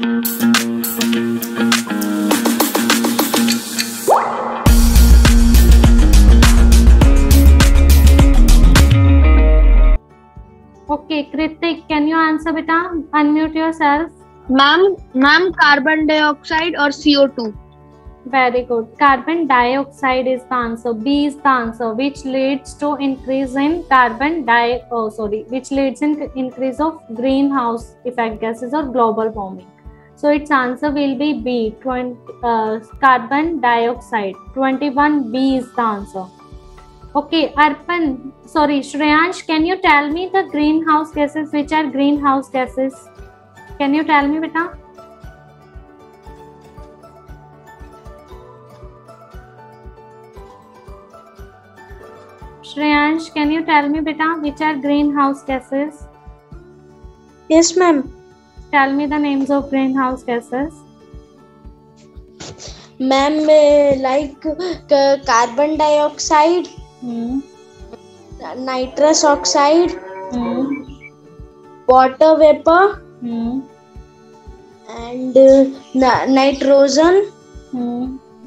Okay, Kritik, can you answer, beta? Unmute yourself. Ma'am carbon dioxide और CO2. Very good. Carbon dioxide is the answer. B is the answer, which leads to increase in which leads in increase of greenhouse effect gases or global warming. So its answer will be B. Carbon dioxide. 21B is the answer. Okay, Shreyansh, can you tell me the greenhouse gases? Which are greenhouse gases? Can you tell me, beta? Shreyansh, can you tell me, beta, which are greenhouse gases? Yes, ma'am. Tell me the names of greenhouse gases. Ma'am, like carbon dioxide, nitrous oxide, water vapor, and nitrogen.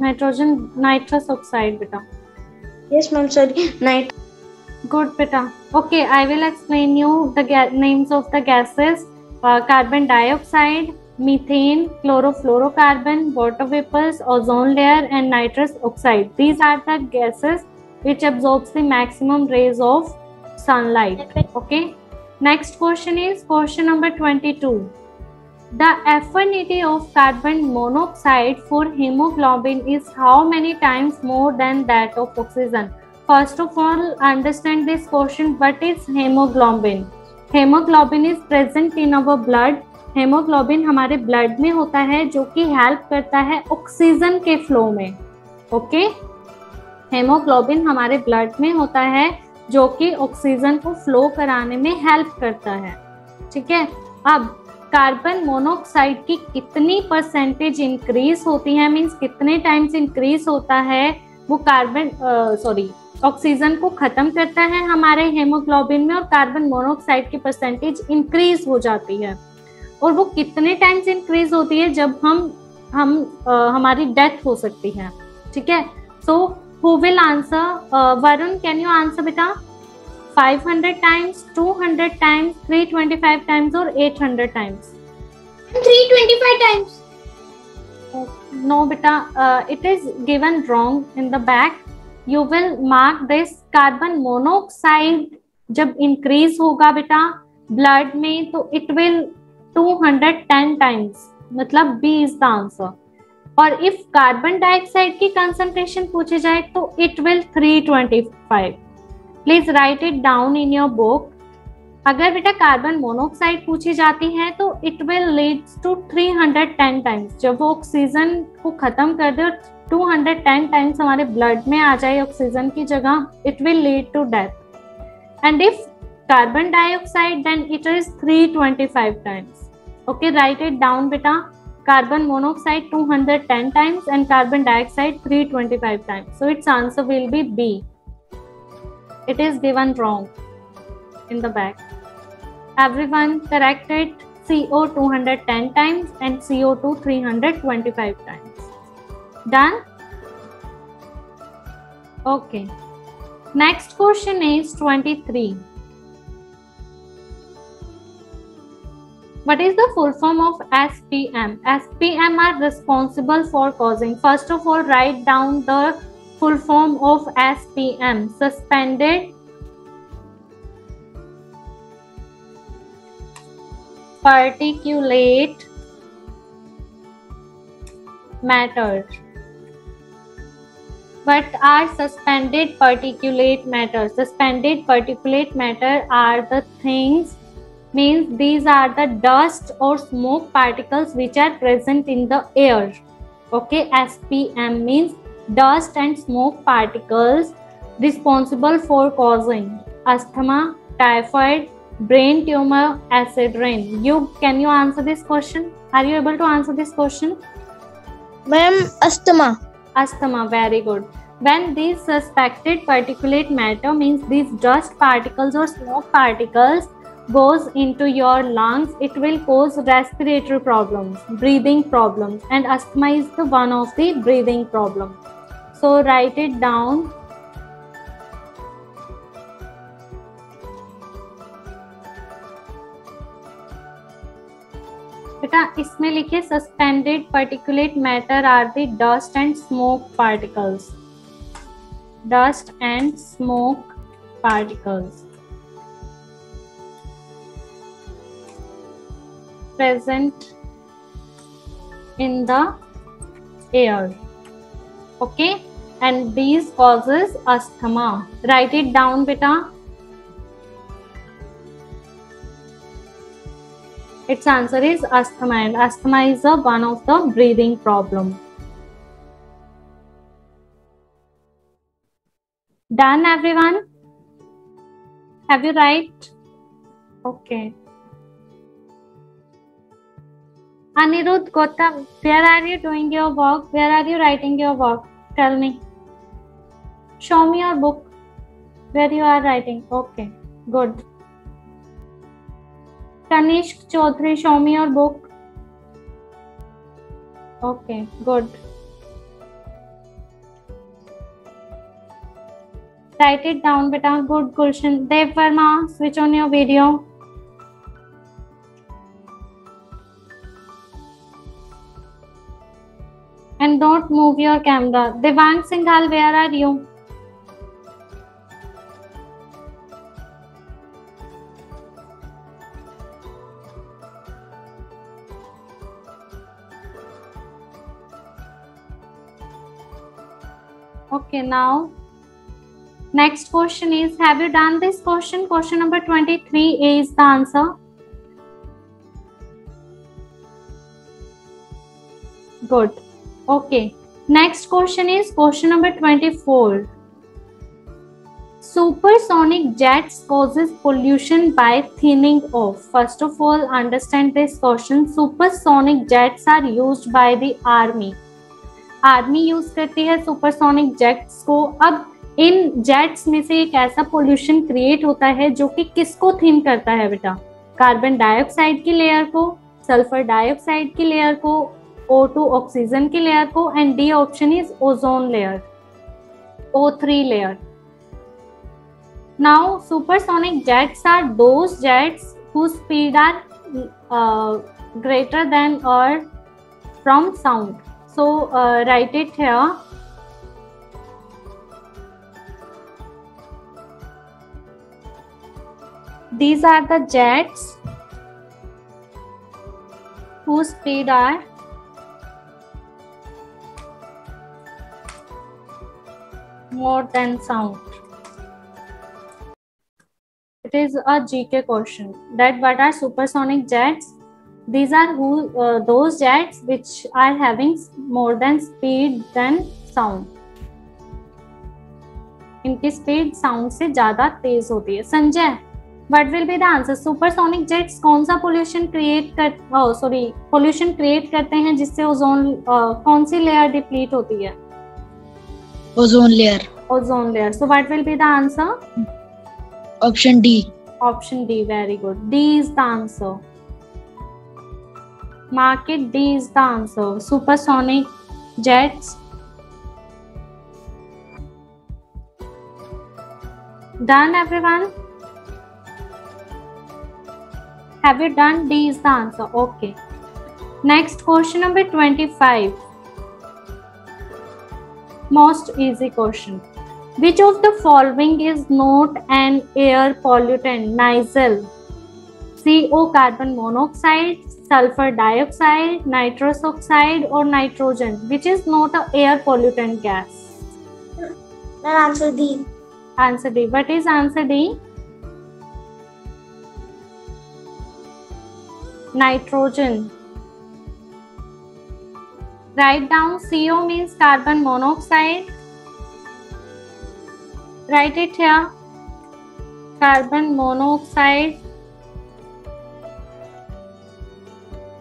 Nitrous oxide, beta. Yes, ma'am. Sorry, Good, beta. Okay, I will explain you the names of the gases. Carbon dioxide, methane, chlorofluorocarbon, water vapors, ozone layer, and nitrous oxide. These are the gases which absorbs the maximum rays of sunlight. Okay. Next question is question number 22. The affinity of carbon monoxide for hemoglobin is how many times more than that of oxygen? First of all, understand this question. What is hemoglobin? Hemoglobin is present in our blood. Haemoglobin हमारे blood में होता है जो कि help करता है oxygen के flow में. ओके, हेमोग्लोबिन हमारे ब्लड में होता है जो कि ऑक्सीजन को फ्लो कराने में हेल्प करता है. ठीक है. अब कार्बन मोनोऑक्साइड की कितनी परसेंटेज इंक्रीज होती है, मींस कितने टाइम्स इंक्रीज होता है, वो ऑक्सीजन को खत्म करता है हमारे हेमोग्लोबिन में और कार्बन मोनोऑक्साइड की परसेंटेज इंक्रीज हो जाती है. और वो कितने टाइम्स इंक्रीज होती है जब हमारी डेथ हो सकती है. ठीक है. So who will answer? Varun, can you answer बेटा? 500 टाइम्स, 200 टाइम्स, 325 टाइम्स और 800 times? 325 times. No beta, it is given wrong in the back. You will mark this. Carbon monoxide जब इंक्रीज होगा बेटा ब्लड में तो it will 210 टाइम्स, मतलब B is the answer. और if carbon dioxide की concentration पूछी जाए तो it will 325. Please write it down in your book. अगर बेटा कार्बन मोनोऑक्साइड पूछी जाती है तो it will leads to 310 times. जब वो ऑक्सीजन को खत्म कर दे और 210 टाइम्स हमारे ब्लड में आ जाए ऑक्सीजन की जगह, it will lead to death. And if carbon dioxide, then it is 325 times. Okay, write it down beta. Carbon monoxide 210 times and carbon dioxide 325 times. So its answer will be B. It is given wrong in the back. Everyone correct it. CO 210 times and CO2 325 times. Done? Okay. Next question is 23. What is the full form of SPM? SPM are responsible for causing. First of all, write down the full form of SPM. Suspended particulate matter. What are suspended particulate matter? Suspended particulate matter are the things, means these are the dust or smoke particles which are present in the air. Okay, SPM means dust and smoke particles responsible for causing asthma, typhoid, brain tumor, acid rain. Can you answer this question? Are you able to answer this question? Ma'am, asthma. Asthma, very good. When these suspected particulate matter, means these dust particles or smoke particles goes into your lungs, it will cause respiratory problems, breathing problems, and asthma is the one of the breathing problem. So write it down. बेटा इसमें लिखे suspended particulate matter are the dust and smoke particles. Dust and smoke particles present in the air. Okay, and these causes asthma. Write it down beta. Its answer is asthma, and asthma is one of the breathing problem. Done everyone? Have you write? Okay. Anirudh, Gautam, where are you doing your work? Where are you writing your work? Tell me. Show me your book where you are writing. Okay, good. Tanishq Chaudhary, show me your book. Okay, good. Write it down, beta. Good question. Dev Verma, switch on your video. And don't move your camera. Devang Singhal, where are you? Okay, now next question is, have you done this question? Question number 23 is the answer. Good. Okay. Next question is question number 24. Supersonic jets causes pollution by thinning off. First of all, understand this question. Supersonic jets are used by the army. Army use करती है supersonic jets को. अब इन jets में से एक ऐसा pollution create होता है जो कि किसको थिन करता है बेटा? कार्बन डाइऑक्साइड की लेयर को, सल्फर डाइऑक्साइड की लेयर को, O2 ऑक्सीजन की लेयर को, and D option is ozone layer, O3 layer. Now supersonic jets are those jets whose speed are greater than or from sound. So write it here. These are the jets whose speed are more than sound. It is a GK question. That what are supersonic jets? These are those jets which are having more than speed than sound. इनकी speed sound से ज्यादा तेज होती है. Sanjay, what will be the answer? Supersonic jets कौन सा pollution create करते हैं जिससे ओजोन कौन सी लेयर डिप्लीट होती है? Ozone layer. Ozone layer. So what will be the answer? Option D. Option D. Very good. D is the answer. Mark it. D is the answer. Supersonic jets. Done everyone? Have you done? D is the answer. Okay. Next question number 25. Most easy question. Which of the following is not an air pollutant? Nasal, CO, carbon monoxide, sulfur dioxide, nitrous oxide, or nitrogen? Which is not an air pollutant gas? Then answer D. Answer D. What is answer D? Nitrogen. Write down. CO means carbon monoxide. Write it here. Carbon monoxide.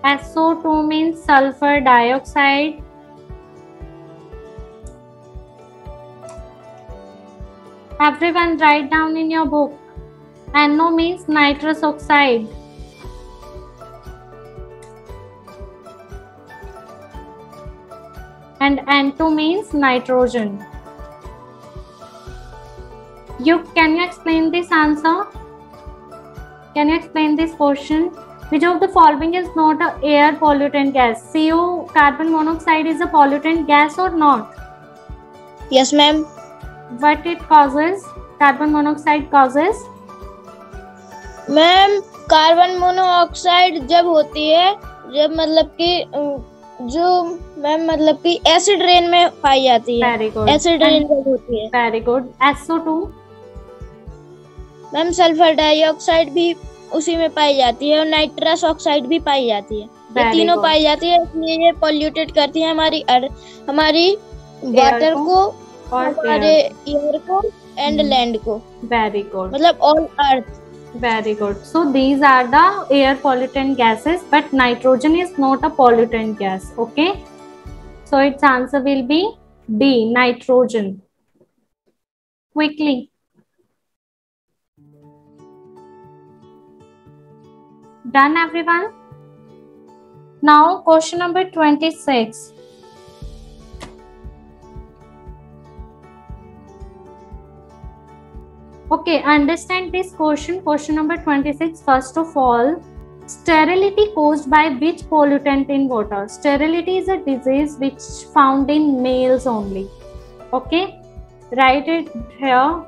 SO2 means sulfur dioxide. Everyone write down in your book. NO means nitrous oxide. And N2 means nitrogen. Can you explain this answer? Can you explain this question? Which of the following is not a air pollutant gas? CO, carbon monoxide, is a pollutant gas or not? Yes, ma'am. What it causes? Carbon monoxide causes? Ma'am carbon monoxide जब होती है, जब मतलब कि जो ma'am मतलब कि acid rain में पाई जाती है. Very good. एसिड रेन जब होती है. Very good. SO2? Ma'am sulphur dioxide भी उसी में पाई जाती है और नाइट्रस ऑक्साइड भी पाई जाती है. ये तीनों पाई जाती है, इसलिए ये पॉल्यूटेड करती है हमारी वाटर को, हमारे एयर को एंड लैंड को. Very good. मतलब all earth. Very good. So these are the air pollutant gases, but nitrogen is not a pollutant gas. Okay. So its answer will be D, nitrogen. Quickly. Done, everyone? Now question number 26. Okay, understand this question. Question number 26. First of all, sterility caused by which pollutant in water? Sterility is a disease which found in males only. Okay, write it here.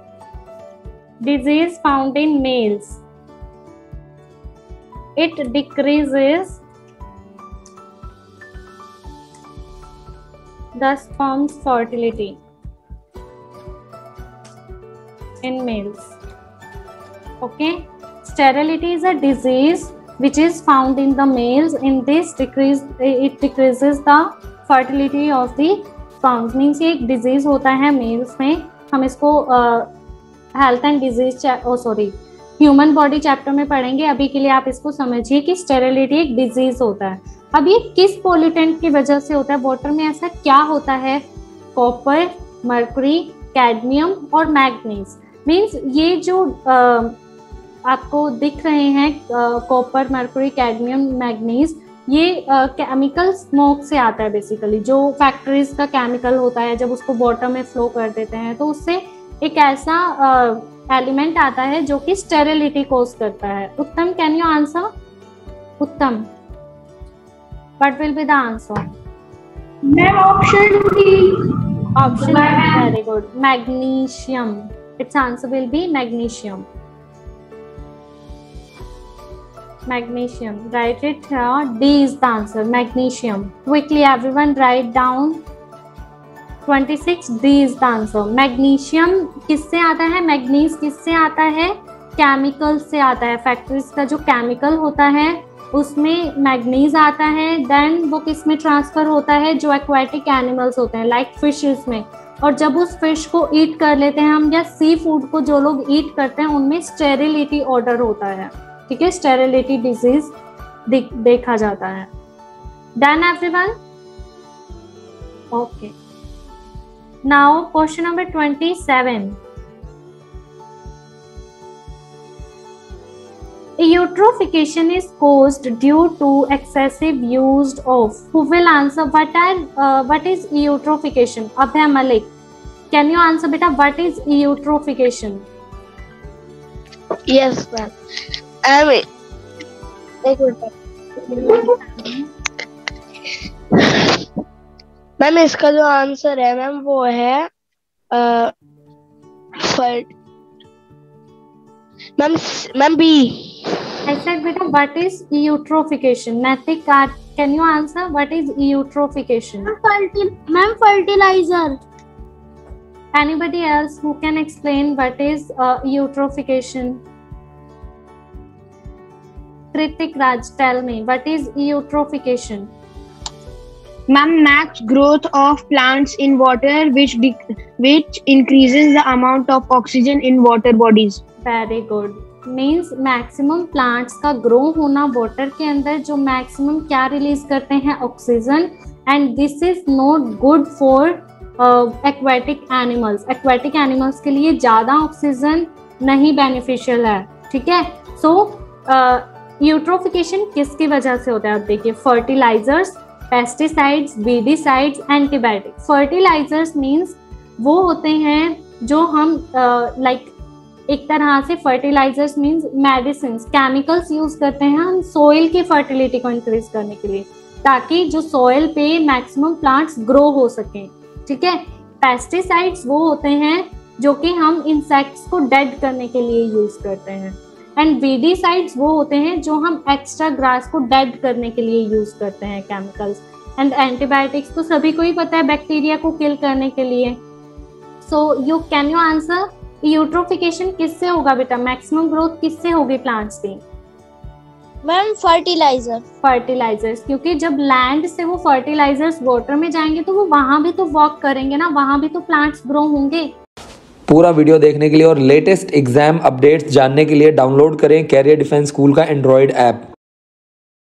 Disease found in males. It decreases the sperm's fertility in males. Okay, sterility is a disease which is found in the males. In this it decreases the fertility of the sperms. Means ये एक disease होता है males में. हम इसको health and disease human body chapter में पढ़ेंगे. अभी के लिए आप इसको समझिए कि स्टेरिलिटी एक डिजीज होता है. अब ये किस पोल्यूटेंट की वजह से होता है? वाटर में ऐसा क्या होता है? कॉपर, मर्क्यूरी, कैडमियम और मैग्नीज. मीन्स ये जो आपको दिख रहे हैं कॉपर, मर्क्यूरी, कैडमियम, मैग्नीज, ये केमिकल स्मोक से आता है. बेसिकली जो फैक्ट्रीज का केमिकल होता है, जब उसको वाटर में फ्लो कर देते हैं तो उससे एक ऐसा एलिमेंट आता है जो कि स्टेरिलिटी कॉज करता है. उत्तम, कैन यू आंसर? उत्तम, what will be the answer? Ma'am option D. Option A, very good. Magnesium. Its answer will be magnesium. Magnesium. Write it here. D is the answer. Magnesium. Quickly, everyone, write down. 26. D is the answer. Magnesium किससे आता है? Manganese किससे आता है? Chemical से आता है. Factories का जो केमिकल होता है उसमें मैग्नीज आता है. देन वो किस में ट्रांसफर होता है? जो एक्वाटिक एनिमल्स होते हैं लाइक फिशेस में. और जब उस फिश को ईट कर लेते हैं हम, या सी फूड को जो लोग ईट करते हैं, उनमें स्टेरिलिटी ऑर्डर होता है. ठीक है, स्टेरिलिटी डिजीज देखा जाता है. Done everyone? Okay, now question number 27. Eutrophication is caused due to excessive use of. Who will answer? What is eutrophication? Abhay Malik, can you answer, beta? What is eutrophication? Yes, ma'am. Ma'am इसका जो answer है ma'am वो है ma'am B. I said, beta, what is eutrophication? Natik, can you answer? What is eutrophication? Ma'am, fertilizer. Anybody else who can explain what is eutrophication? Kritik Raj, tell me, what is eutrophication? Ma'am, max growth of plants in water which increases the amount of oxygen in water bodies. Very good. Means maximum plants का grow होना water के अंदर, जो maximum क्या release करते हैं? Oxygen. And this is not good for aquatic animals. Aquatic animals के लिए ज़्यादा ऑक्सीजन नहीं बेनिफिशियल है. ठीक है। सो यूट्रोफिकेशन किसकी वजह से होता है? आप देखिए, fertilisers, pesticides, weedicides, antibiotic. Fertilisers means वो होते हैं जो हम लाइक एक तरह से fertilisers means medicine, chemicals use करते हैं हम सोइल की फर्टिलिटी को इंक्रीज करने के लिए, ताकि जो सोइल पे मैक्सिमम प्लांट्स ग्रो हो सकें, ठीक है। पेस्टिसाइड्स वो होते हैं जो कि हम इंसेक्ट्स को डेड करने के लिए यूज करते हैं, एंड वीडिसाइड्स वो होते हैं जो हम एक्स्ट्रा ग्रास को डेड करने के लिए यूज करते हैं, केमिकल्स। एंड एंटीबायोटिक्स तो सभी को ही पता है, बैक्टीरिया को किल करने के लिए। So can you answer, eutrophication किससे होगा बेटा? मैक्सिमम ग्रोथ किससे होगी प्लांट्स की? मैम फर्टिलाइजर्स, क्योंकि जब लैंड से वो फर्टिलाइजर्स वाटर में जाएंगे तो वो वहां भी तो वर्क करेंगे ना, वहां भी तो प्लांट्स ग्रो होंगे। पूरा वीडियो देखने के लिए और लेटेस्ट एग्जाम अपडेट्स जानने के लिए डाउनलोड करें कैरियर डिफेंस स्कूल का एंड्रॉइड ऐप।